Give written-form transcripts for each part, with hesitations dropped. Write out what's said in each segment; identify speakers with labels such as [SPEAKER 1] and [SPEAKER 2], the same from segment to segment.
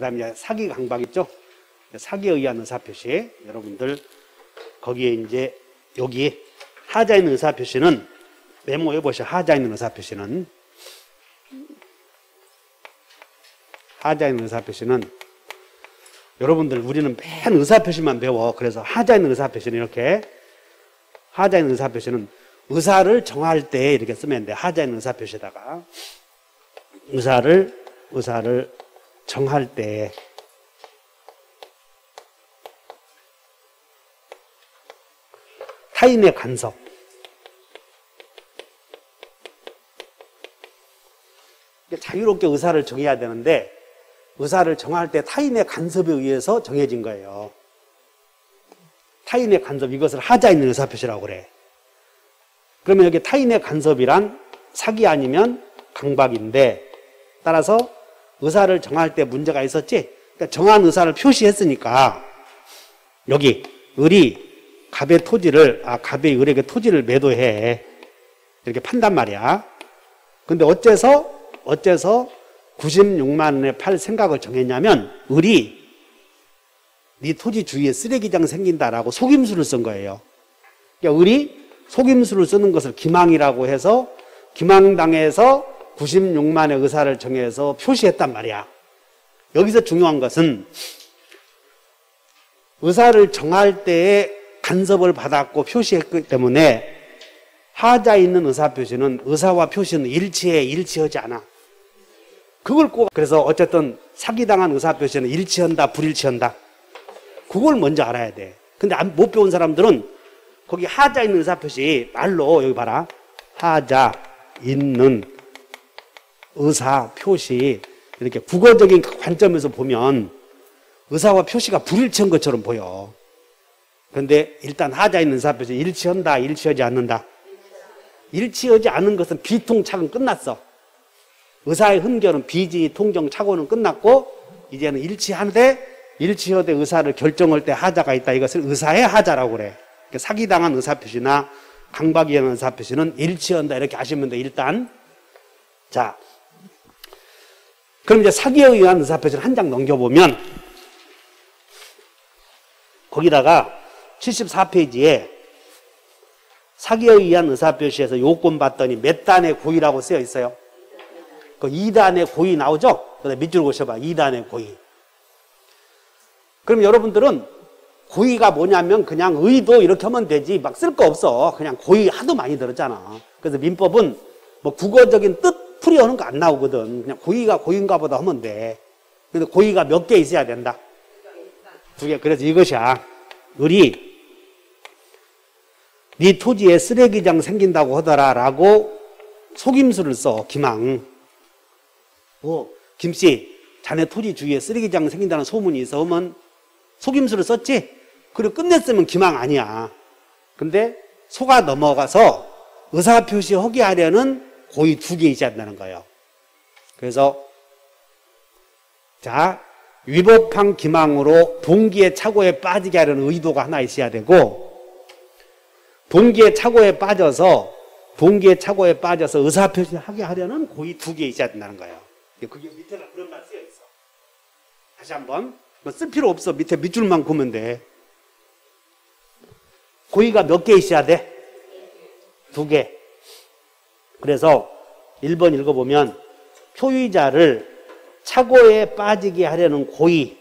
[SPEAKER 1] 다음에 사기 강박 있죠? 사기에 의한 의사표시. 여러분들, 거기에 이제, 여기, 하자 있는 의사표시는, 메모해 보셔. 하자 있는 의사표시는. 하자 있는 의사표시는, 여러분들, 우리는 맨 의사표시만 배워. 그래서 하자 있는 의사표시는 이렇게, 하자 있는 의사표시는 의사를 정할 때 이렇게 쓰면 돼. 하자 있는 의사표시에다가. 의사를 정할 때. 타인의 간섭. 자유롭게 의사를 정해야 되는데, 의사를 정할 때 타인의 간섭에 의해서 정해진 거예요. 타인의 간섭, 이것을 하자 있는 의사표시라고 그래. 그러면 여기 타인의 간섭이란 사기 아니면 강박인데, 따라서 의사를 정할 때 문제가 있었지? 그러니까 정한 의사를 표시했으니까, 여기, 을이 갑의 갑의 을에게 토지를 매도해. 이렇게 판단 말이야. 근데 어째서 96만 원에 팔 생각을 정했냐면, 을이 네 토지 주위에 쓰레기장 생긴다라고 속임수를 쓴 거예요. 그러니까 을이 속임수를 쓰는 것을 기망이라고 해서, 기망당해서 96만의 의사를 정해서 표시했단 말이야. 여기서 중요한 것은 의사를 정할 때에 간섭을 받았고 표시했기 때문에 하자 있는 의사표시는 의사와 표시는 일치하지 않아. 그걸 꼭, 그래서 어쨌든 사기당한 의사표시는 일치한다, 불일치한다. 그걸 먼저 알아야 돼. 근데 못 배운 사람들은 거기 하자 있는 의사표시 말로, 여기 봐라. 하자 있는 의사표시, 이렇게 국어적인 관점에서 보면 의사와 표시가 불일치한 것처럼 보여. 그런데 일단 하자 있는 의사표시 일치한다, 일치하지 않는다. 일치하지 않은 것은 비통착은 끝났어. 의사의 흠결은 비지, 통정, 착오는 끝났고, 이제는 일치하되 의사를 결정할 때 하자가 있다. 이것을 의사의 하자라고 그래. 그러니까 사기당한 의사표시나 강박에 의한 의사표시는 일치한다. 이렇게 아시면 돼, 일단. 자, 그럼 이제 사기에 의한 의사표시를 한 장 넘겨보면, 거기다가 74페이지에 사기에 의한 의사표시에서 요건 봤더니 몇 단의 고의라고 쓰여 있어요? 그 2단의 고의 나오죠? 그다음에 밑줄 보셔봐. 2단의 고의. 그럼 여러분들은 고의가 뭐냐면 그냥 의도 이렇게 하면 되지 막 쓸 거 없어. 그냥 고의 하도 많이 들었잖아. 그래서 민법은 뭐 국어적인 뜻 풀이하는 거 안 나오거든. 그냥 고의가 고의인가 보다 하면 돼. 근데 고의가 몇 개 있어야 된다? 2개. 그래서 이것이야. 을이 네 토지에 쓰레기장 생긴다고 하더라 라고 속임수를 써. 기망. 김씨, 자네 토지 주위에 쓰레기장 생긴다는 소문이 있어. 하면 속임수를 썼지? 그리고 끝냈으면 기망 아니야. 근데 속아 넘어가서 의사표시 허기하려는 고의 2개 있어야 한다는 거예요. 그래서 자, 위법한 기망으로 동기의 착오에 빠지게 하려는 의도가 하나 있어야 되고, 동기의 착오에 빠져서 의사표시 하게 하려는 고의 2개 있어야 된다는 거예요. 그게 밑에다 그런 말 쓰여 있어. 다시 한번. 뭐 쓸 필요 없어. 밑에 밑줄만 보면 돼. 고의가 몇 개 있어야 돼? 2개. 그래서 1번 읽어보면 표의자를 착오에 빠지게 하려는 고의.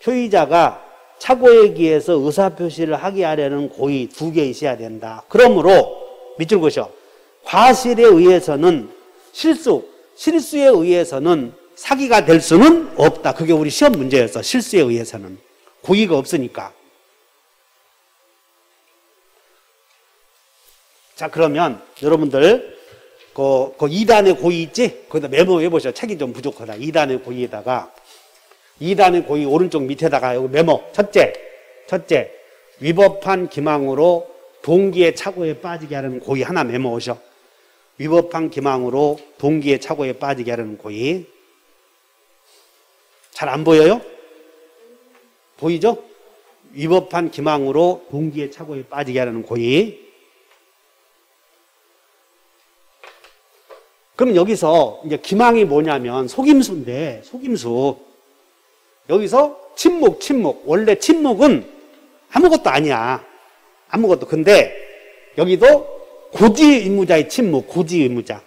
[SPEAKER 1] 표의자가 착오에 기해서 의사표시를 하게 하려는 고의 2개 있어야 된다. 그러므로 밑줄 그으셔. 과실에 의해서는 실수에 의해서는 사기가 될 수는 없다. 그게 우리 시험 문제였어. 실수에 의해서는. 고의가 없으니까. 자, 그러면 여러분들 그 2단의 고의 있지? 거기다 메모해 보셔. 책이 좀 부족하다. 2단의 고의에다가 2단의 고의 오른쪽 밑에다가 여기 메모. 첫째, 위법한 기망으로 동기의 착오에 빠지게 하려는 고의 하나 메모하셔. 위법한 기망으로 동기의 착오에 빠지게 하려는 고의. 잘 안 보여요? 보이죠? 위법한 기망으로 동기의 착오에 빠지게 하려는 고의. 그럼 여기서 이제 기망이 뭐냐면 속임수인데, 속임수. 여기서 침묵. 원래 침묵은 아무것도 아니야. 아무것도. 근데 여기도 고지의무자의 침묵, 고지의무자.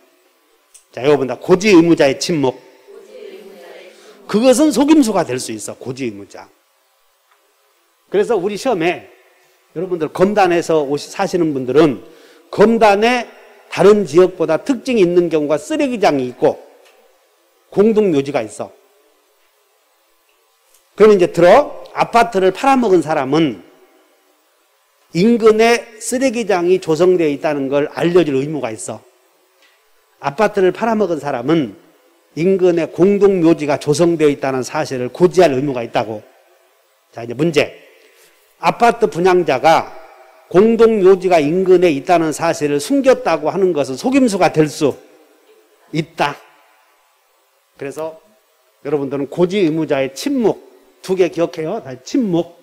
[SPEAKER 1] 자, 이거 본다. 고지의무자의 침묵. 그것은 속임수가 될 수 있어. 고지의무자. 그래서 우리 시험에 여러분들 검단에서 사시는 분들은 검단에 다른 지역보다 특징이 있는 경우가 쓰레기장이 있고 공동묘지가 있어. 그러면 이제 아파트를 팔아먹은 사람은 인근에 쓰레기장이 조성되어 있다는 걸 알려줄 의무가 있어. 아파트를 팔아먹은 사람은 인근에 공동묘지가 조성되어 있다는 사실을 고지할 의무가 있다고. 자, 이제 문제. 아파트 분양자가 공동묘지가 인근에 있다는 사실을 숨겼다고 하는 것은 속임수가 될 수 있다. 그래서 여러분들은 고지의무자의 침묵 두 개 기억해요. 침묵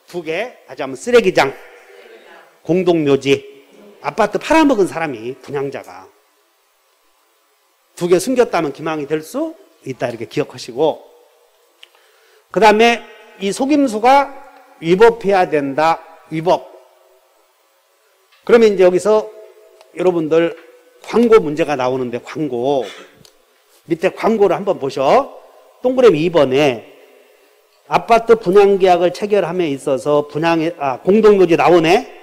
[SPEAKER 1] 두 개. 다시 한번 쓰레기장, 공동묘지, 아파트 팔아먹은 사람이 분양자가 두 개 숨겼다면 기망이 될 수 있다. 이렇게 기억하시고, 그 다음에 이 속임수가 위법해야 된다. 위법. 그러면 이제 여기서 여러분들 광고 문제가 나오는데, 광고 밑에 광고를 한번 보셔. 동그라미 2번에 아파트 분양계약을 체결함에 있어서 공동묘지 나오네.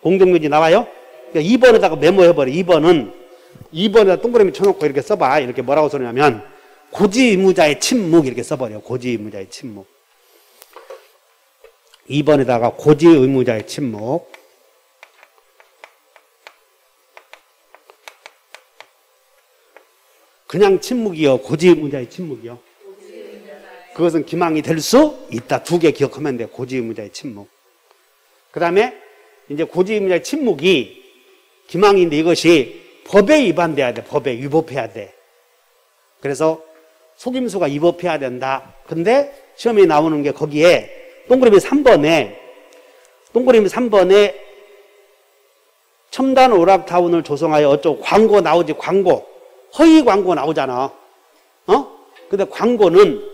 [SPEAKER 1] 공동묘지 나와요. 그러니까 2번에다가 메모해버려. 2번에다 동그라미 쳐놓고 이렇게 써봐. 이렇게 뭐라고 써냐면 고지의무자의 침묵 이렇게 써버려. 고지의무자의 침묵. 2번에다가 고지의무자의 침묵. 그냥 침묵이요, 고지의무자의 침묵이요. 그것은 기망이 될 수 있다. 두 개 기억하면 돼. 고지의무자의 침묵. 그 다음에 이제 고지의무자의 침묵이 기망인데 이것이 법에 위반돼야 돼. 법에 위법해야 돼. 그래서 속임수가 위법해야 된다. 근데 시험에 나오는 게 거기에 동그라미 3번에 첨단 오락타운을 조성하여 어쩌고 광고 나오지. 광고. 허위 광고 나오잖아. 근데 광고는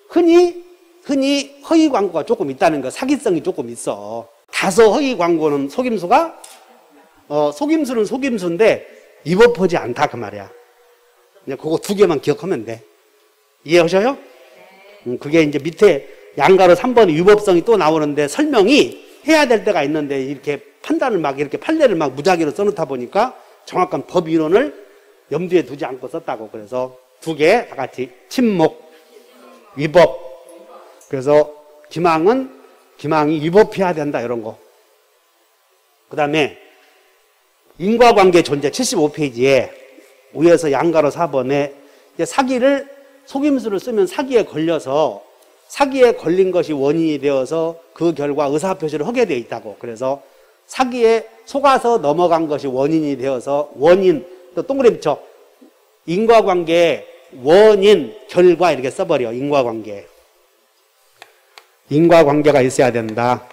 [SPEAKER 1] 흔히 허위 광고가 조금 있다는 거, 사기성이 조금 있어. 다소 허위 광고는 속임수가, 속임수는 속임수인데 위법하지 않다. 그 말이야. 그냥 그거 두 개만 기억하면 돼. 이해하셔요? 그게 이제 밑에 양가로 3번의 위법성이 또 나오는데 설명이 해야 될 때가 있는데 이렇게 판단을 막 이렇게 판례를 막 무작위로 써놓다 보니까 정확한 법 이론을 염두에 두지 않고 썼다고. 그래서 두 개 다 같이 침묵, 위법. 그래서 기망이 위법해야 된다. 이런 거. 그 다음에 인과관계 존재 75페이지에 위에서 양가로 4번에 속임수를 쓰면 사기에 걸려서 사기에 걸린 것이 원인이 되어서 그 결과 의사표시를 하게 되어 있다고. 그래서 사기에 속아서 넘어간 것이 원인이 되어서 또 동그라미 쳐. 인과관계, 원인, 결과 이렇게 써버려. 인과관계가 있어야 된다.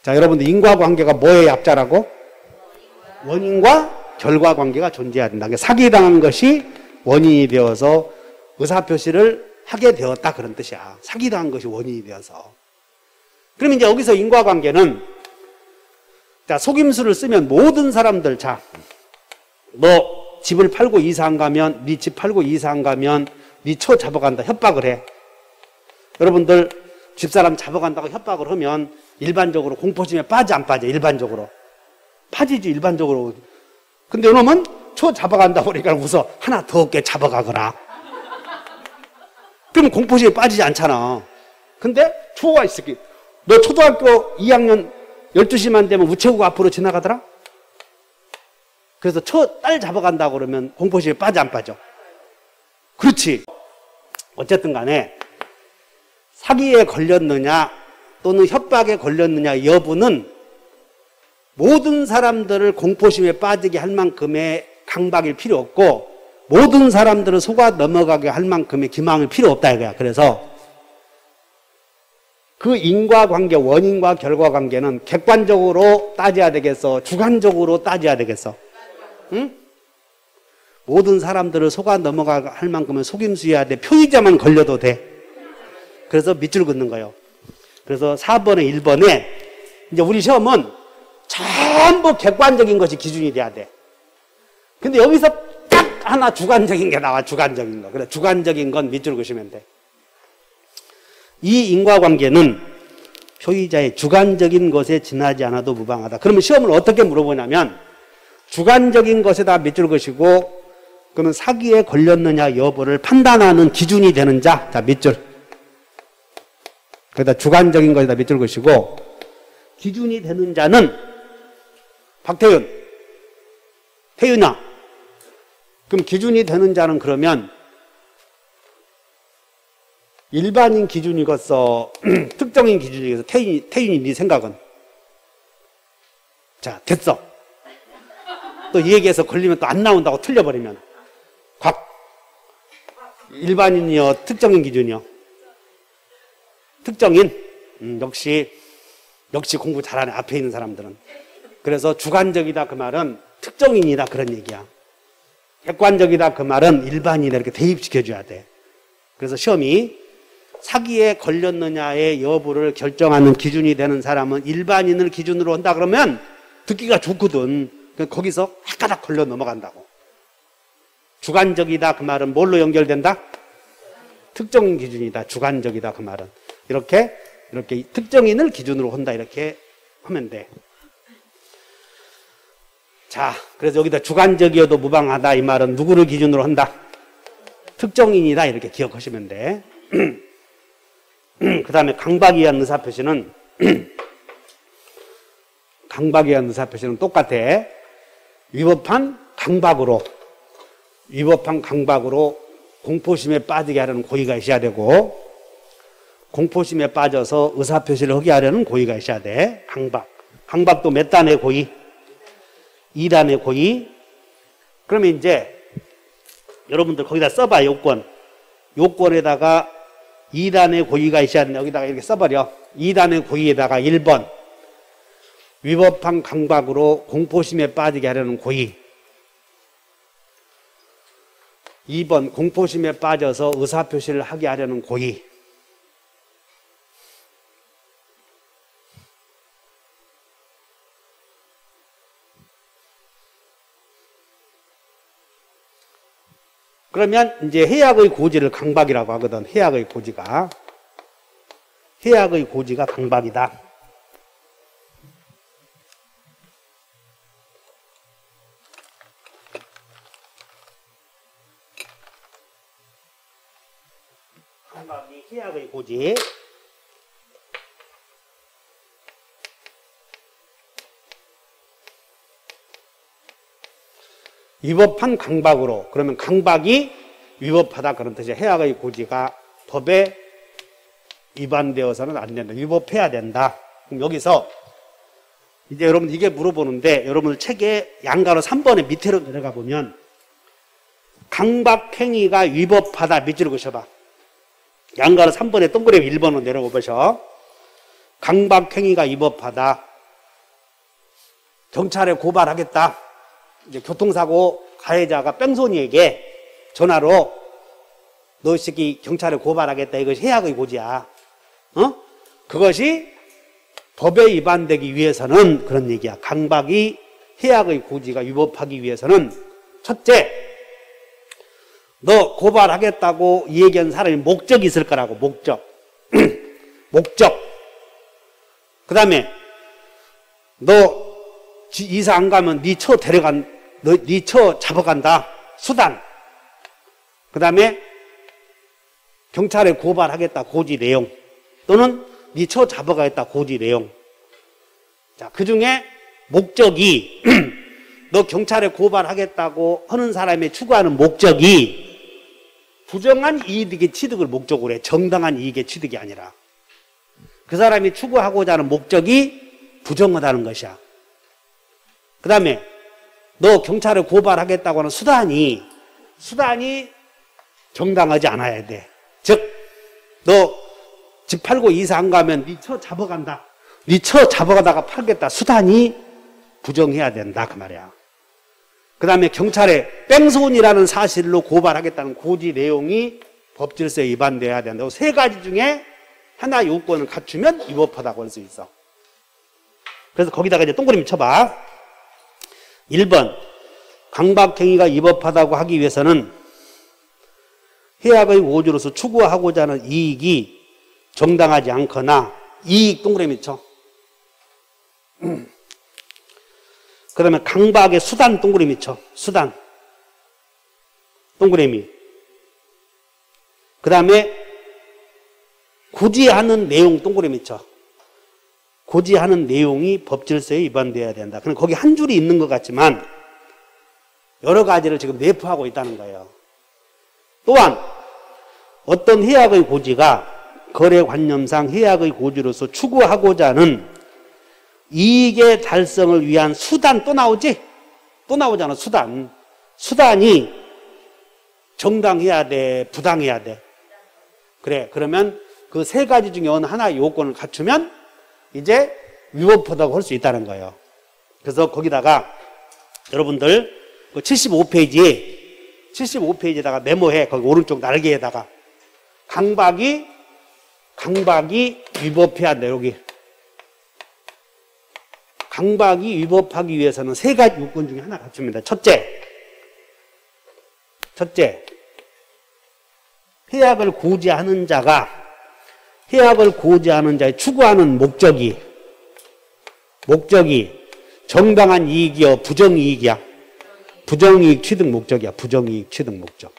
[SPEAKER 1] 자, 여러분들 인과관계가 뭐의 약자라고? 원인과 결과관계가 존재해야 된다. 사기당한 것이 원인이 되어서 의사표시를 하게 되었다. 그런 뜻이야. 사기당한 것이 원인이 되어서. 그럼 이제 여기서 인과관계는, 자, 속임수를 쓰면 모든 사람들, 자, 너 집을 팔고 이사 안 가면, 네 집 팔고 이사 안 가면 네 초 잡아간다. 협박을 해. 여러분들 집사람 잡아간다고 협박을 하면 일반적으로 공포심에 빠져 안 빠져? 일반적으로 빠지지. 일반적으로. 근데 이놈은 초 잡아간다고 그러니까 웃어. 하나 더 없게 잡아가거라. 그럼 공포심에 빠지지 않잖아. 근데 초가 있을게. 너 초등학교 2학년 12시만 되면 우체국 앞으로 지나가더라? 그래서 딸 잡아간다고 그러면 공포심에 빠져 안 빠져? 그렇지. 어쨌든 간에 사기에 걸렸느냐 또는 협박에 걸렸느냐 여부는 모든 사람들을 공포심에 빠지게 할 만큼의 강박일 필요 없고 모든 사람들을 속아 넘어가게 할 만큼의 기망일 필요 없다 이거야. 그래서 그 인과관계, 원인과 결과관계는 객관적으로 따져야 되겠어? 주관적으로 따져야 되겠어? 응? 모든 사람들을 속아 넘어가 할 만큼은 속임수여야 돼. 표의자만 걸려도 돼. 그래서 밑줄 긋는 거예요. 그래서 4번에 1번에 이제 우리 시험은 전부 객관적인 것이 기준이 돼야 돼. 근데 여기서 딱 하나 주관적인 게 나와. 주관적인 거. 그래, 주관적인 건 밑줄 그시면 돼. 이 인과관계는 표의자의 주관적인 것에 지나지 않아도 무방하다. 그러면 시험을 어떻게 물어보냐면 주관적인 것에다 밑줄 그시고 그러면 사기에 걸렸느냐 여부를 판단하는 기준이 되는 자. 자, 밑줄. 거기다 주관적인 것에다 밑줄 그시고 기준이 되는 자는 박태윤, 태윤아. 그럼 기준이 되는 자는 그러면 일반인 기준이겠어? 특정인 기준이겠어? 태윤이 네 생각은? 자, 됐어. 또 이 얘기해서 걸리면 또 안 나온다고 틀려버리면. 일반인이요? 특정인 기준이요? 특정인? 역시 공부 잘하네. 앞에 있는 사람들은. 그래서 주관적이다 그 말은 특정인이다 그런 얘기야. 객관적이다 그 말은 일반인에 이렇게 대입시켜줘야 돼. 그래서 시험이 사기에 걸렸느냐의 여부를 결정하는 기준이 되는 사람은 일반인을 기준으로 한다 그러면 듣기가 좋거든. 거기서 하가닥 걸려 넘어간다고. 주관적이다 그 말은 뭘로 연결된다? 특정인 기준이다. 주관적이다 그 말은. 이렇게 특정인을 기준으로 한다 이렇게 하면 돼. 자, 그래서 여기다 주관적이어도 무방하다 이 말은 누구를 기준으로 한다? 특정인이다 이렇게 기억하시면 돼. 그 다음에 강박에 의한 의사표시는 똑같아. 위법한 강박으로 공포심에 빠지게 하려는 고의가 있어야 되고 공포심에 빠져서 의사표시를 하게 하려는 고의가 있어야 돼. 강박도 몇 단의 고의? 2단의 고의. 그러면 이제 여러분들 거기다 써봐. 요건에다가 2단의 고의가 있어야 된다. 여기다가 이렇게 써버려. 2단의 고의에다가 1번 위법한 강박으로 공포심에 빠지게 하려는 고의. 2번 공포심에 빠져서 의사표시를 하게 하려는 고의. 그러면 이제 해악의 고지를 강박이라고 하거든. 해악의 고지가 강박이다. 강박이 해악의 고지. 위법한 강박으로. 그러면 강박이 위법하다 그런 뜻이야. 해악의 고지가 법에 위반되어서는 안 된다. 위법해야 된다. 그럼 여기서 이제 여러분 이게 물어보는데 여러분들 책에 양가로 3번에 밑으로 내려가 보면 강박행위가 위법하다 밑줄을 그셔봐. 양가로 3번에 동그라미 1번으로 내려가 보셔. 강박행위가 위법하다. 경찰에 고발하겠다. 이제 교통사고 가해자가 뺑소니에게 전화로 너 이 새끼 경찰에 고발하겠다. 이것이 해악의 고지야. 그것이 법에 위반되기 위해서는 그런 얘기야. 강박이 해악의 고지가 위법하기 위해서는 첫째, 너 고발하겠다고 얘기한 사람이 목적이 있을 거라고. 목적. 그 다음에 너 이사 안 가면 네 처 네 처 잡아간다. 수단. 그 다음에 경찰에 고발하겠다. 고지 내용. 또는 네 처 잡아가겠다. 고지 내용. 자, 그 중에 목적이 너 경찰에 고발하겠다고 하는 사람이 추구하는 목적이 부정한 이익의 취득을 목적으로 해. 정당한 이익의 취득이 아니라. 그 사람이 추구하고자 하는 목적이 부정하다는 것이야. 그 다음에 너 경찰에 고발하겠다고 하는 수단이 정당하지 않아야 돼. 즉, 너 집 팔고 이사 안 가면 네 처 잡아간다. 네 처 잡아가다가 팔겠다. 수단이 부정해야 된다. 그 말이야. 그 다음에 경찰에 뺑소니라는 사실로 고발하겠다는 고지 내용이 법질서에 위반돼야 된다고 세 가지 중에 하나 요건을 갖추면 위법하다고 할 수 있어. 그래서 거기다가 이제 동그라미 쳐봐. 1번 강박행위가 위법하다고 하기 위해서는 해악의 오주로서 추구하고자 하는 이익이 정당하지 않거나 이익 동그라미 쳐. 그 다음에 강박의 수단 동그라미 쳐. 수단 동그라미. 그 다음에 고지하는 내용 동그라미 쳐. 고지하는 내용이 법질서에 위반되어야 된다. 그럼 거기 한 줄이 있는 것 같지만 여러 가지를 지금 내포하고 있다는 거예요. 또한 어떤 해악의 고지가 거래관념상 해악의 고지로서 추구하고자 하는 이익의 달성을 위한 수단 또 나오지? 또 나오잖아. 수단. 수단이 정당해야 돼? 부당해야 돼? 그래. 그러면 그 세 가지 중에 어느 하나의 요건을 갖추면 이제 위법하다고 할 수 있다는 거예요. 그래서 거기다가 여러분들 75페이지에다가 메모해. 거기 오른쪽 날개에다가 강박이 위법해야 돼. 여기 강박이 위법하기 위해서는 세 가지 요건 중에 하나 갖춥니다. 첫째 해악을 고지하는 자가 해악을 고지하는 자의 추구하는 목적이 정당한 이익이요 부정이익이야? 부정이익 취득 목적이야. 부정이익 취득 목적.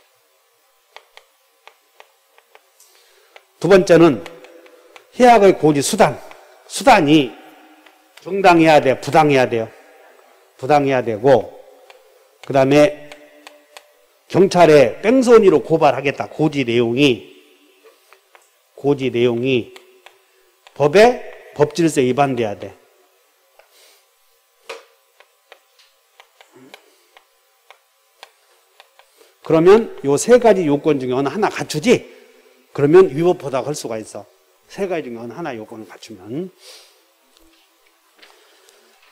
[SPEAKER 1] 두 번째는 해악의 고지 수단이 정당해야 돼? 부당해야 돼요? 부당해야 되고, 그 다음에 경찰에 뺑소니로 고발하겠다. 고지 내용이 법의 법질서에 위반돼야 돼. 그러면 요 세 가지 요건 중에 어느 하나 갖추지? 그러면 위법하다고 할 수가 있어. 세 가지 중에 어느 하나 요건을 갖추면.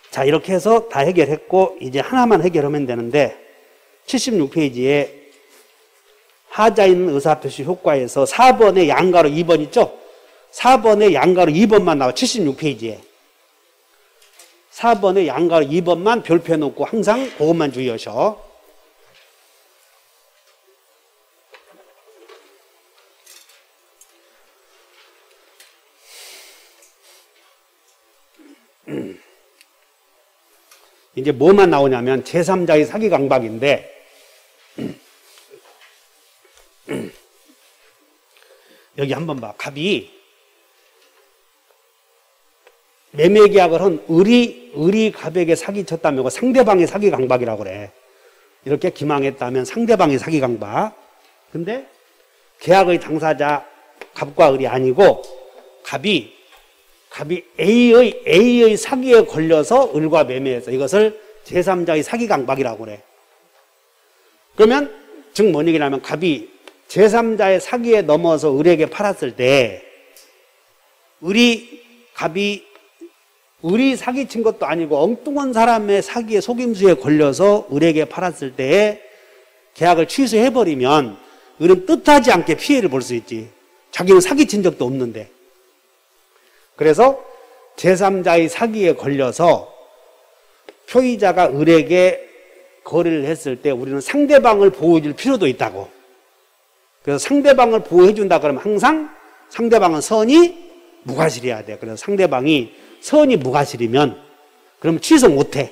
[SPEAKER 1] 자, 이렇게 해서 다 해결했고 이제 하나만 해결하면 되는데 76페이지에 하자 있는 의사표시 효과에서 4번의 양가로 2번 있죠? 4번의 양가로 2번만 나와. 76페이지에 4번의 양가로 2번만 별표해 놓고 항상 그것만 주의하셔. 이제 뭐만 나오냐면 제3자의 사기 강박인데 여기 한번 봐. 갑이 매매 계약을 한 을이 갑에게 사기쳤다면 상대방의 사기 강박이라고 그래. 이렇게 기망했다면 상대방의 사기 강박. 근데 계약의 당사자 갑과 을이 아니고 갑이 A의 사기에 걸려서 을과 매매해서 이것을 제3자의 사기 강박이라고 그래. 그러면 즉 뭔 얘기냐면 갑이 제3자의 사기에 넘어서 을에게 팔았을 때 을이 사기친 것도 아니고 엉뚱한 사람의 사기에 속임수에 걸려서 을에게 팔았을 때 계약을 취소해버리면 을은 뜻하지 않게 피해를 볼 수 있지. 자기는 사기친 적도 없는데. 그래서 제3자의 사기에 걸려서 표의자가 을에게 거래를 했을 때 우리는 상대방을 보호해줄 필요도 있다고. 그래서 상대방을 보호해준다 그러면 항상 상대방은 선이 무과실이어야 돼. 그래서 상대방이 선이 무과실이면 그러면 취소 못해.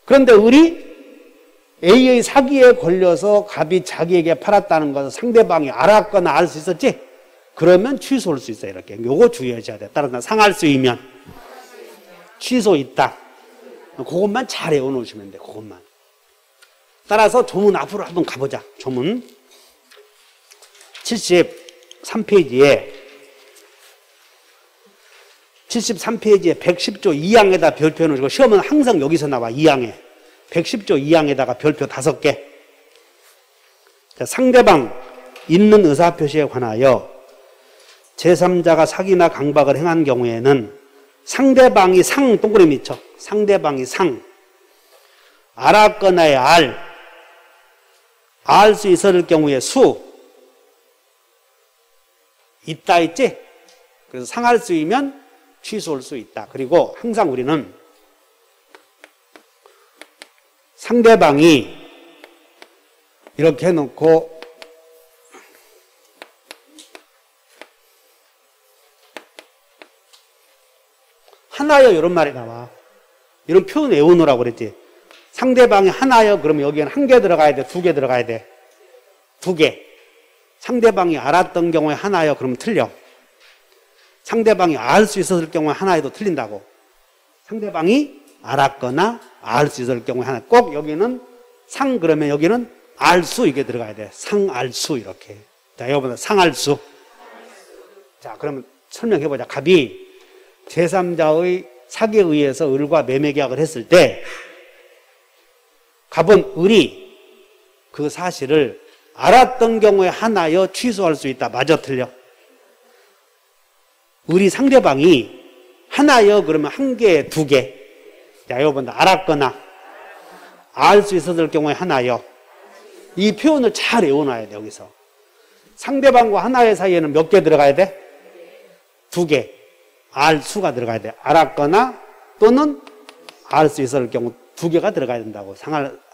[SPEAKER 1] 그런데 을이 A의 사기에 걸려서 갑이 자기에게 팔았다는 것을 상대방이 알았거나 알 수 있었지? 그러면 취소할 수 있어요. 이렇게. 요거 주의하셔야 돼. 따라서 상할 수이면 취소 있다. 그것만 잘 외워놓으시면 돼. 그것만. 따라서 조문 앞으로 한번 가보자. 조문 73페이지에 110조 2항에다 별표 해놓으시고 시험은 항상 여기서 나와. 2항에 110조 2항에다가 별표 5개. 자, 상대방 있는 의사표시에 관하여 제3자가 사기나 강박을 행한 경우에는 상대방이 동그라미 쳐. 상대방이 알았거나의 알 수 있을 경우에 수 있다 있지? 그래서 상할 수이면 취소할 수 있다. 그리고 항상 우리는 상대방이 이렇게 해놓고 하나여 이런 말이 나와. 이런 표현 외우느라고 그랬지. 상대방이 하나여 그러면 여기에는 한 개 들어가야 돼? 두 개 들어가야 돼? 두 개. 상대방이 알았던 경우에 하나여 그러면 틀려. 상대방이 알 수 있었을 경우에 하나여도 틀린다고. 상대방이 알았거나 알 수 있을 경우에 하나. 꼭 여기는 상 그러면 여기는 알수 이게 들어가야 돼. 상알수 이렇게. 자, 여러분 상알수. 자, 그러면 설명해보자. 갑이 제3자의 사기에 의해서 을과 매매계약을 했을 때 갑은 을이 그 사실을 알았던 경우에 하나여 취소할 수 있다. 맞아 틀려? 을이 상대방이 하나여 그러면 한 개, 두 개. 자, 여러분 알았거나 알 수 있었을 경우에 하나여. 이 표현을 잘 외워놔야 돼. 여기서 상대방과 하나의 사이에는 몇 개 들어가야 돼? 두 개. 알 수가 들어가야 돼. 알았거나 또는 알 수 있을 경우 두 개가 들어가야 된다고.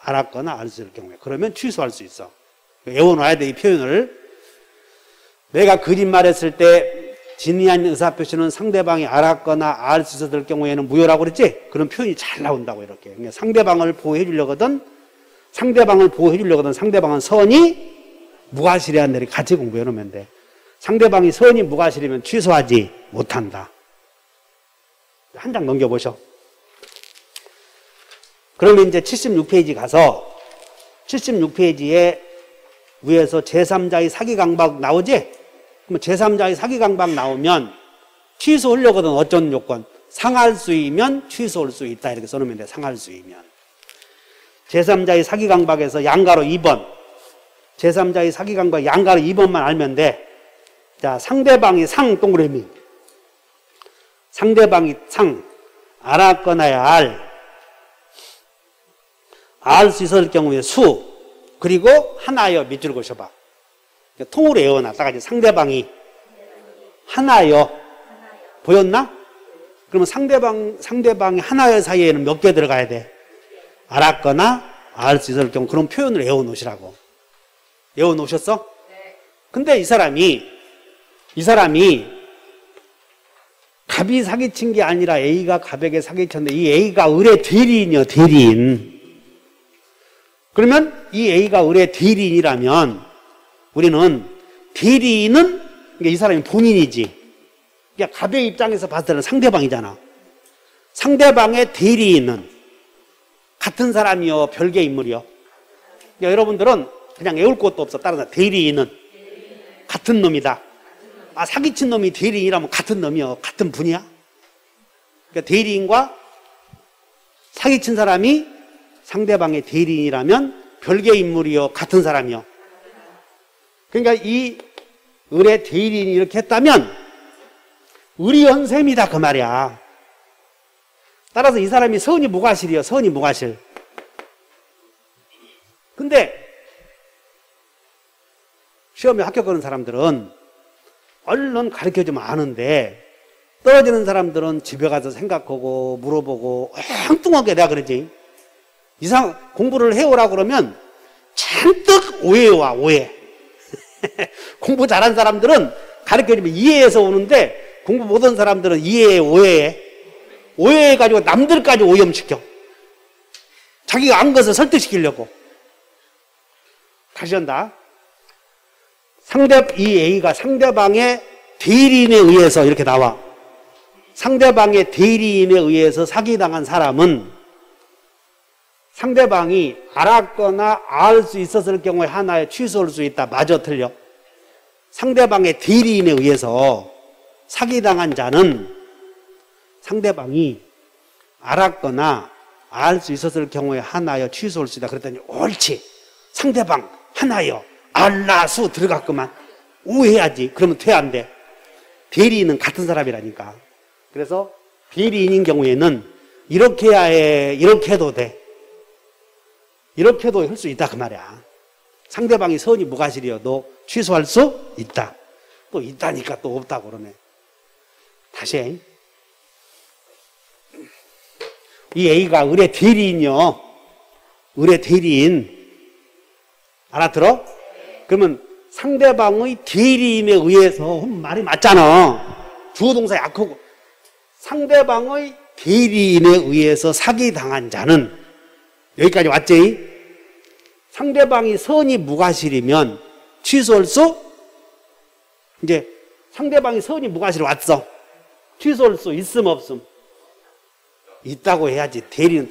[SPEAKER 1] 알았거나 알 수 있을 경우에. 그러면 취소할 수 있어. 외워놔야 돼. 이 표현을. 내가 거짓말했을 때 진리한 의사표시는 상대방이 알았거나 알 수 있었을 경우에는 무효라고 그랬지? 그런 표현이 잘 나온다고 이렇게. 그러니까 상대방을 보호해 주려거든 상대방은 선이 무과실이야. 내리 같이 공부해 놓으면 돼. 상대방이 선이 무과실이면 취소하지 못한다. 한 장 넘겨보셔. 그러면 이제 76페이지 가서 76페이지에 위에서 제3자의 사기강박 나오지? 그럼 제3자의 사기강박 나오면 취소하려거든. 어쩐 요건? 상할 수이면 취소할 수 있다. 이렇게 써놓으면 돼. 상할 수이면. 제3자의 사기강박에서 양가로 2번. 제3자의 사기강박 양가로 2번만 알면 돼. 자, 상대방이 상 동그라미. 상대방이 상. 알았거나야 알 수 있을 경우에 수. 그리고 하나여 밑줄 그셔봐. 통으로 외워놔. 따가지 상대방이 하나여. 보였나? 그러면 상대방이 하나여 사이에는 몇 개 들어가야 돼? 알았거나 알 수 있을 경우. 그런 표현을 외워놓으시라고. 외워놓으셨어? 근데 이 사람이 갑이 사기친 게 아니라 A가 갑에게 사기쳤는데 이 A가 을의 대리인이요. 대리인. 그러면 이 A가 을의 대리인이라면 우리는 대리인은 그러니까 이 사람이 본인이지. 그러니까 갑의 입장에서 봤을 때는 상대방이잖아. 상대방의 대리인은 같은 사람이요, 별개 인물이요. 그러니까 여러분들은 그냥 외울 것도 없어. 따라서 대리인은 같은 놈이다. 아, 사기친 놈이 대리인이라면 같은 놈이요. 같은 분이야. 그러니까 대리인과 사기친 사람이 상대방의 대리인이라면 별개 인물이요, 같은 사람이요. 그러니까 이 을의 대리인이 이렇게 했다면 을이 연셈이다 그 말이야. 따라서 이 사람이 선이 무과실이요. 선이 무과실. 근데 시험에 합격하는 사람들은 얼른 가르쳐주면 아는데 떨어지는 사람들은 집에 가서 생각하고 물어보고 엉뚱하게 내가 그러지. 공부를 해오라 그러면 잔뜩 오해와 오해. 공부 잘한 사람들은 가르쳐주면 이해해서 오는데 공부 못한 사람들은 이해해 오해해. 오해해가지고 남들까지 오염시켜. 자기가 안 것을 설득시키려고. 다시 한다. 이 A가 상대방의 대리인에 의해서 이렇게 나와. 상대방의 대리인에 의해서 사기당한 사람은 상대방이 알았거나 알 수 있었을 경우에 하나에 취소할 수 있다. 맞아 틀려? 상대방의 대리인에 의해서 사기당한 자는 상대방이 알았거나 알 수 있었을 경우에 하나여 취소할 수 있다. 그랬더니 옳지. 상대방 하나여 알라수 들어갔구만. 오해하지. 그러면 돼 안 돼? 대리인은 같은 사람이라니까. 그래서 대리인인 경우에는 이렇게 해야 해. 이렇게 해도 돼. 이렇게도 할 수 있다 그 말이야. 상대방이 선이 무과실이어도 취소할 수 있다. 또 있다니까 또 없다고 그러네. 다시 이 A가 을의 대리인이요. 을의 대리인 알아들어? 그러면 상대방의 대리인에 의해서 말이 맞잖아. 주어동사 약하고 상대방의 대리인에 의해서 사기당한 자는 여기까지 왔지? 상대방이 선이 무과실이면 취소할 수? 이제 상대방이 선이 무과실이 왔어. 취소할 수 있음 없음? 있다고 해야지. 대리는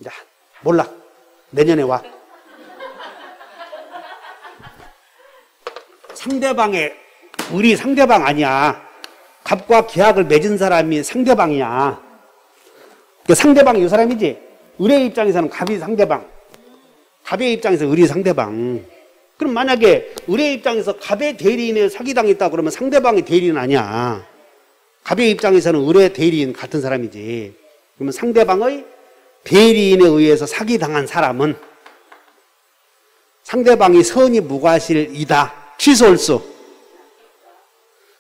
[SPEAKER 1] 야, 몰라. 내년에 와. 상대방의 을이 상대방 아니야. 갑과 계약을 맺은 사람이 상대방이야. 그 상대방이 이 사람이지. 을의 입장에서는 갑이 상대방, 갑의 입장에서 을이 상대방. 그럼 만약에 을의 입장에서 갑의 대리인에 사기당했다 그러면 상대방의 대리인 아니야. 갑의 입장에서는 을의 대리인 같은 사람이지. 그러면 상대방의 대리인에 의해서 사기당한 사람은 상대방이 선이 무과실이다. 취소할 수.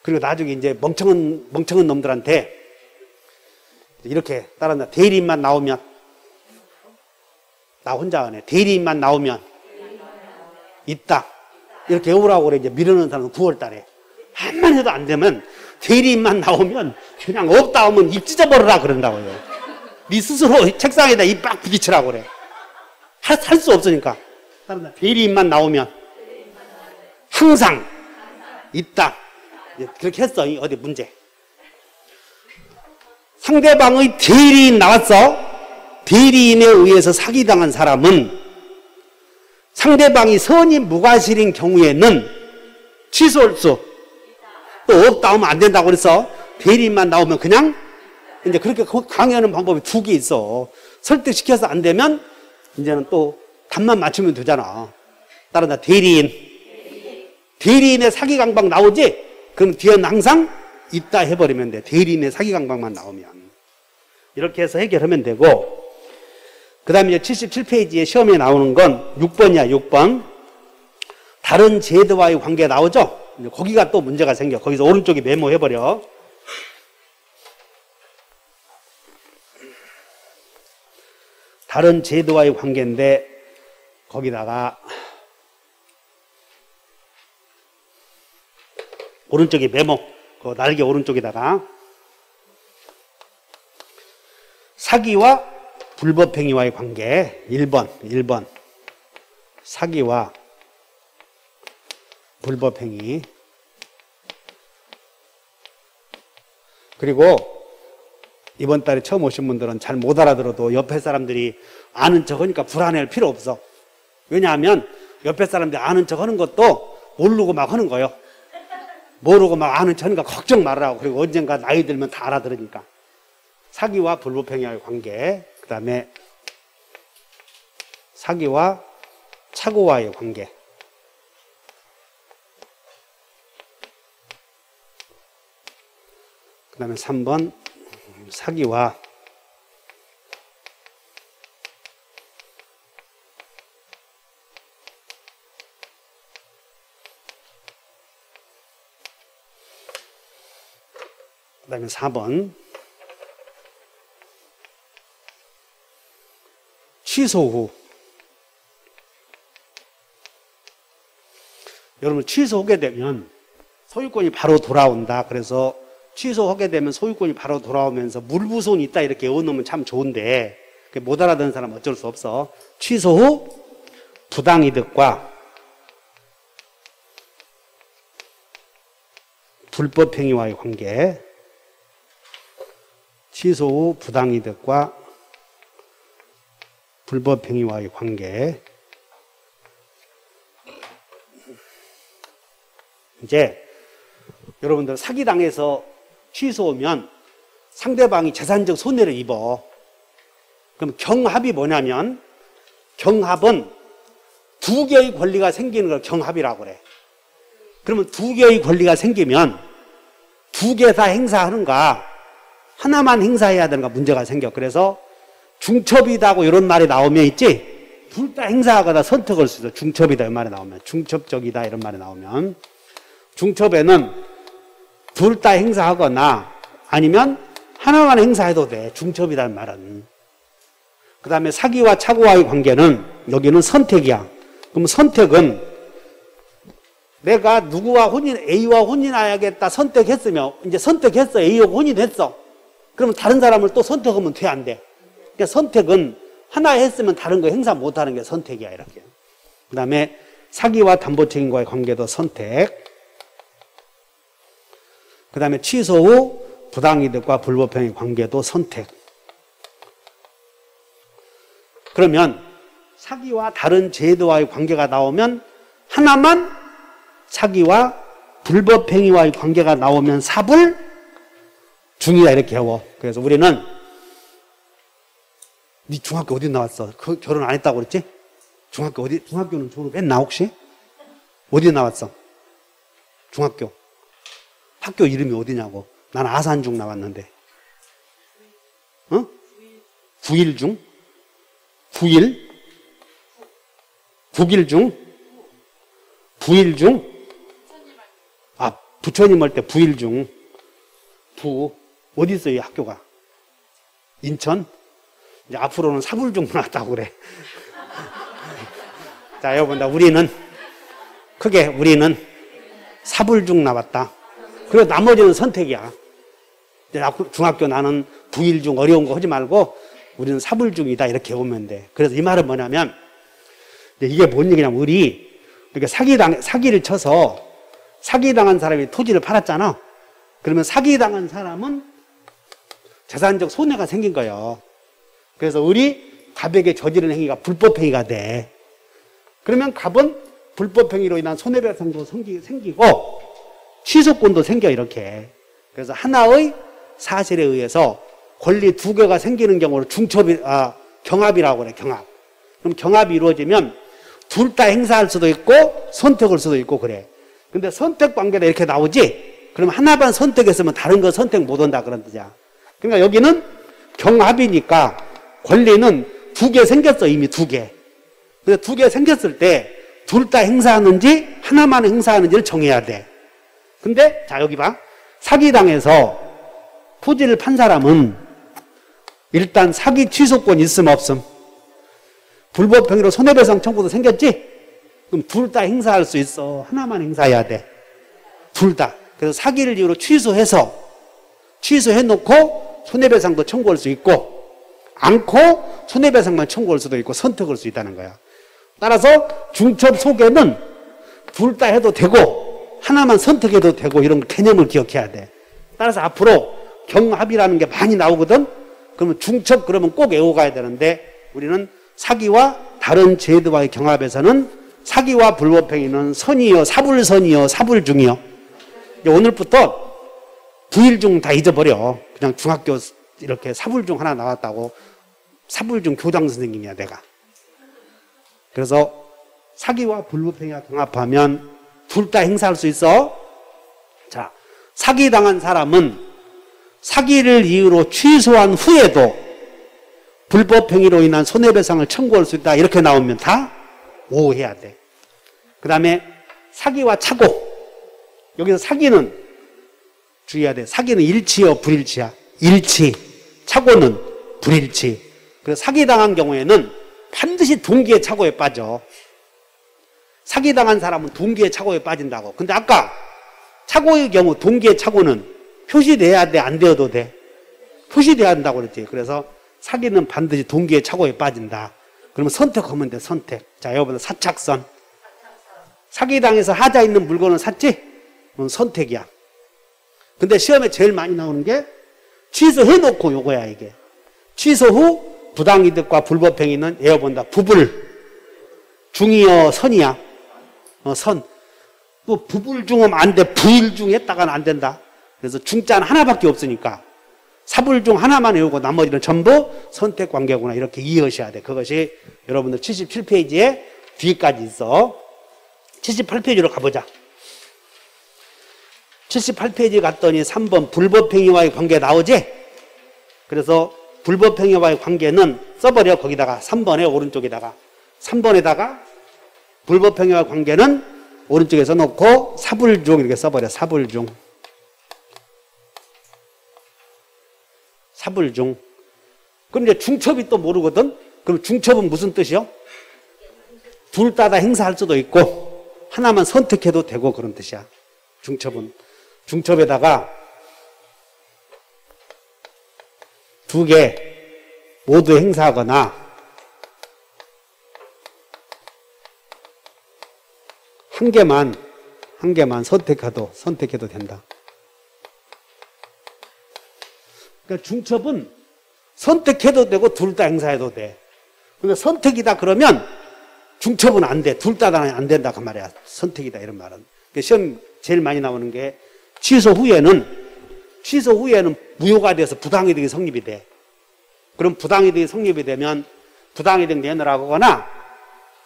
[SPEAKER 1] 그리고 나중에 이제 멍청한 놈들한테 이렇게 따라한다. 대리인만 나오면, 나 혼자 하네. 대리인만 나오면 있다. 이렇게 해오라고 그래. 이제 미루는 사람은 9월 달에. 한만 해도 안 되면 대리인만 나오면 그냥 없다 하면 입 찢어버려라 그런다고요. 네 스스로 책상에다 입 빡 부딪히라고 그래. 할 수 없으니까. 따라한다. 대리인만 나오면 항상 있다. 그렇게 했어. 어디 문제. 상대방의 대리인 나왔어. 대리인에 의해서 사기당한 사람은 상대방이 선이 무과실인 경우에는 취소할 수 또 없다 하면 안 된다고 그랬어. 대리인만 나오면 그냥 이제 그렇게 강요하는 방법이 2개 있어. 설득시켜서 안 되면 이제는 또 답만 맞추면 되잖아. 따라다 대리인의 사기 강박 나오지? 그럼 뒤에는 항상 있다 해버리면 돼. 대리인의 사기 강박만 나오면. 이렇게 해서 해결하면 되고, 그 다음에 77페이지에 시험에 나오는 건 6번이야, 6번. 다른 제도와의 관계 나오죠? 거기가 또 문제가 생겨. 거기서 오른쪽에 메모해버려. 다른 제도와의 관계인데, 거기다가 오른쪽에 메모, 그 날개 오른쪽에다가 사기와 불법행위와의 관계 1번 사기와 불법행위. 그리고 이번 달에 처음 오신 분들은 잘 못 알아들어도 옆에 사람들이 아는 척 하니까 불안해할 필요 없어. 왜냐하면 옆에 사람들이 아는 척 하는 것도 모르고 막 하는 거예요. 모르고 막 아는 척 하니까 걱정 말라고. 그리고 언젠가 나이 들면 다 알아들으니까. 사기와 불법행위와의 관계, 그 다음에 사기와 착오와의 관계, 그 다음에 3번 사기와 그 다음에 4번 취소 후. 여러분 취소하게 되면 소유권이 바로 돌아온다. 그래서 취소하게 되면 소유권이 바로 돌아오면서 물부손이 있다 이렇게 외워놓으면 참 좋은데 못 알아듣는 사람은 어쩔 수 없어. 취소 후 부당이득과 불법행위와의 관계, 취소 후 부당이득과 불법행위와의 관계. 이제 여러분들 사기당해서 취소하면 상대방이 재산적 손해를 입어. 그럼 경합이 뭐냐면, 경합은 2개의 권리가 생기는 걸 경합이라고 그래. 그러면 2개의 권리가 생기면 2개 다 행사하는가 하나만 행사해야 되는가 문제가 생겨. 그래서 중첩이다고 이런 말이 나오면 있지, 둘 다 행사하거나 선택할 수 있어. 중첩이다 이런 말이 나오면, 중첩적이다 이런 말이 나오면, 중첩에는 둘 다 행사하거나 아니면 하나만 행사해도 돼. 중첩이라는 말은. 그 다음에 사기와 착오와의 관계는 여기는 선택이야. 그럼 선택은 내가 누구와 A와 혼인해야겠다 선택했으면, 이제 선택했어. A하고 혼인했어. 그러면 다른 사람을 또 선택하면 돼, 안 돼? 그러니까 선택은 하나 했으면 다른 거 행사 못하는 게 선택이야, 이렇게. 그 다음에 사기와 담보책임과의 관계도 선택. 그 다음에 취소 후 부당이득과 불법행위 관계도 선택. 그러면 사기와 다른 제도와의 관계가 나오면 하나만, 사기와 불법행위와의 관계가 나오면 사불 중이다 이렇게 배워. 그래서 우리는 네 중학교 어디 나왔어? 그 결혼 안 했다고 그랬지? 중학교는 졸업했나 혹시? 어디 나왔어? 중학교. 학교 이름이 어디냐고. 난 아산중 나왔는데. 어? 9일중? 9일? 9일중? 9일중? 아, 부처님 할 때 9일중. 어디 있어요, 이 학교가? 인천? 이제 앞으로는 사불중 나왔다고 그래. 자, 여러분, 우리는 사불중 나왔다. 그리고 나머지는 선택이야. 중학교 나는 9일중 어려운 거 하지 말고 우리는 사불중이다 이렇게 보면 돼. 그래서 이 말은 뭐냐면, 이게 뭔 얘기냐면, 우리 이렇게 사기를 쳐서 사기당한 사람이 토지를 팔았잖아. 그러면 사기당한 사람은 재산적 손해가 생긴 거예요. 그래서 우리 갑에게 저지른 행위가 불법행위가 돼. 그러면 갑은 불법행위로 인한 손해배상도 생기고 취소권도 생겨, 이렇게. 그래서 하나의 사실에 의해서 권리 두 개가 생기는 경우를 경합이라고 그래, 경합. 그럼 경합이 이루어지면 둘 다 행사할 수도 있고 선택할 수도 있고 그래. 근데 선택 관계가 이렇게 나오지? 그럼 하나만 선택했으면 다른 거 선택 못 한다 그런 뜻이야. 그러니까 여기는 경합이니까 권리는 두 개 생겼어, 이미 두 개. 근데 두 개 생겼을 때 둘 다 행사하는지 하나만 행사하는지를 정해야 돼. 근데 자, 여기 봐. 사기당해서 토지를 판 사람은 일단 사기 취소권 있음 없음? 불법행위로 손해배상 청구도 생겼지? 그럼 둘 다 행사할 수 있어? 하나만 행사해야 돼? 둘 다. 그래서 사기를 이유로 취소해놓고 손해배상도 청구할 수 있고, 않고 손해배상만 청구할 수도 있고 선택할 수 있다는 거야. 따라서 중첩 소개는 둘 다 해도 되고 하나만 선택해도 되고 이런 개념을 기억해야 돼. 따라서 앞으로 경합이라는 게 많이 나오거든. 그러면 중첩 그러면 꼭 외워가야 되는데, 우리는 사기와 다른 제도와의 경합에서는 사기와 불법행위는 선이요, 사불선이요, 사불중이요. 오늘부터 부일중 다 잊어버려. 그냥 중학교 이렇게 사불중 하나 나왔다고 사불중 교장 선생님이야, 내가. 그래서 사기와 불법행위가 경합하면 둘 다 행사할 수 있어. 자, 사기당한 사람은 사기를 이유로 취소한 후에도 불법행위로 인한 손해배상을 청구할 수 있다. 이렇게 나오면 다 오해해야 돼. 그 다음에 사기와 착오. 여기서 사기는 주의해야 돼. 사기는 일치요, 불일치야. 일치. 착오는 불일치. 그래서 사기당한 경우에는 반드시 동기의 착오에 빠져. 사기당한 사람은 동기의 착오에 빠진다고. 근데 아까 착오의 경우 동기의 착오는 표시돼야 돼, 안 되어도 돼? 표시돼야 한다고 그랬지. 그래서 사기는 반드시 동기의 착오에 빠진다. 그러면 선택하면 돼, 선택. 자, 여러분, 사착선. 사기당해서 하자 있는 물건을 샀지? 그건 선택이야. 근데 시험에 제일 많이 나오는 게 취소해놓고 요거야, 이게. 취소 후 부당이득과 불법행위는 에어본다. 부불. 중이요, 선이야? 선. 또 부불중하면 안 돼. 부일중 했다가는 안 된다. 그래서 중자는 하나밖에 없으니까 사불중 하나만 외우고 나머지는 전부 선택관계구나 이렇게 이해하셔야 돼. 그것이 여러분들 77페이지에 뒤까지 있어. 78페이지로 가보자. 78페이지 갔더니 3번 불법행위와의 관계 나오지? 그래서 불법행위와의 관계는 써버려. 거기다가 3번에 오른쪽에다가 3번에다가 불법행위와 관계는 오른쪽에 써놓고 사불중 이렇게 써버려. 사불중. 사불중. 그럼 이제 중첩이 또 모르거든. 그럼 중첩은 무슨 뜻이요? 둘 다 행사할 수도 있고 하나만 선택해도 되고 그런 뜻이야. 중첩은. 중첩에다가 두 개 모두 행사하거나 한 개만 선택해도 된다. 그러니까 중첩은 선택해도 되고 둘 다 행사해도 돼. 근데 선택이다 그러면 중첩은 안 돼. 둘 다 안 된다 그 말이야. 선택이다 이런 말은. 그러니까 시험 제일 많이 나오는 게 취소 후에는 무효가 돼서 부당이득이 성립이 돼. 그럼 부당이득이 성립이 되면 부당이득 내놓으라고 하거나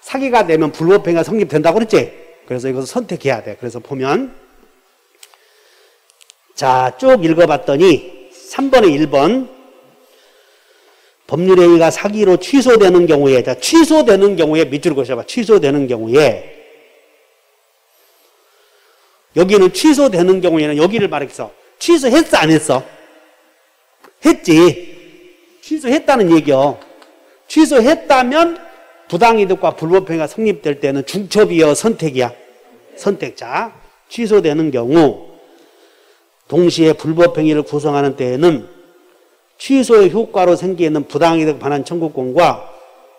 [SPEAKER 1] 사기가 되면 불법행위가 성립된다고 그랬지? 그래서 이것을 선택해야 돼. 그래서 보면 자, 쭉 읽어봤더니 3번에 1번 법률행위가 사기로 취소되는 경우에 자, 취소되는 경우에 밑줄을 그으셔봐. 취소되는 경우에 여기는 취소되는 경우에는 여기를 말했어. 취소했어 안 했어? 했지. 취소했다는 얘기요. 취소했다면 부당이득과 불법행위가 성립될 때는 중첩이요 선택이야? 선택자. 취소되는 경우 동시에 불법행위를 구성하는 때에는 취소의 효과로 생기는 부당이득 반환 청구권과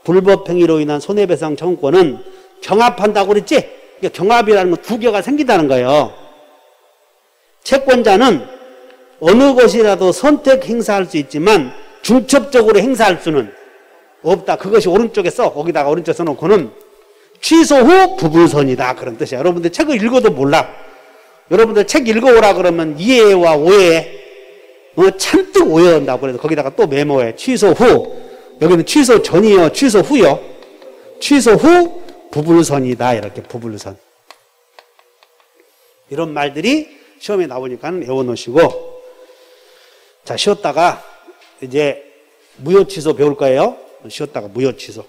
[SPEAKER 1] 불법행위로 인한 손해배상 청구권은 경합한다고 그랬지? 그러니까 경합이라는 건 두 개가 생긴다는 거예요. 채권자는 어느 것이라도 선택 행사할 수 있지만 중첩적으로 행사할 수는 없다. 그것이 오른쪽에 써. 거기다가 오른쪽 써놓고는 취소 후 부불선이다. 그런 뜻이야. 여러분들 책을 읽어도 몰라. 여러분들 책 읽어오라 그러면 이해와 오해 찬뜩 오해한다고 그래서 거기다가 또 메모해. 취소 후. 여기는 취소 전이요. 취소 후요. 취소 후 부불선이다. 이렇게 부불선. 이런 말들이 시험에 나오니까 외워놓으시고 자 쉬었다가 이제 무효취소 배울 거예요. 쉬었다가 무효취소.